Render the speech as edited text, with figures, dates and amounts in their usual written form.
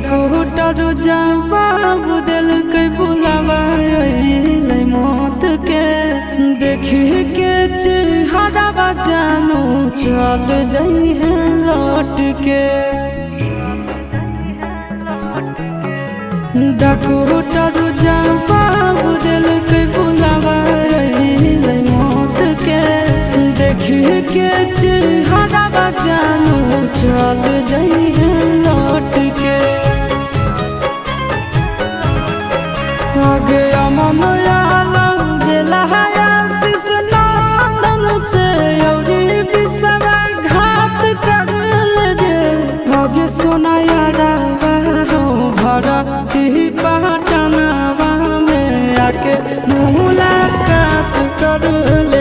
Doctor जवाब दिल के बुलावा मौत के देखी के चेहरा जानू चल जाई है लौट के। डॉक्टर जवाब दिल के बुलावा मौत के देखी के चेहरा जानू चल जाई है लौट के। आगे अमन आलम गेला आशीष नंदन से औरी विश्वासघात कर गे। आगे सोना यारा हो भरा ही पटनावा में आके मुलाकात कर ले।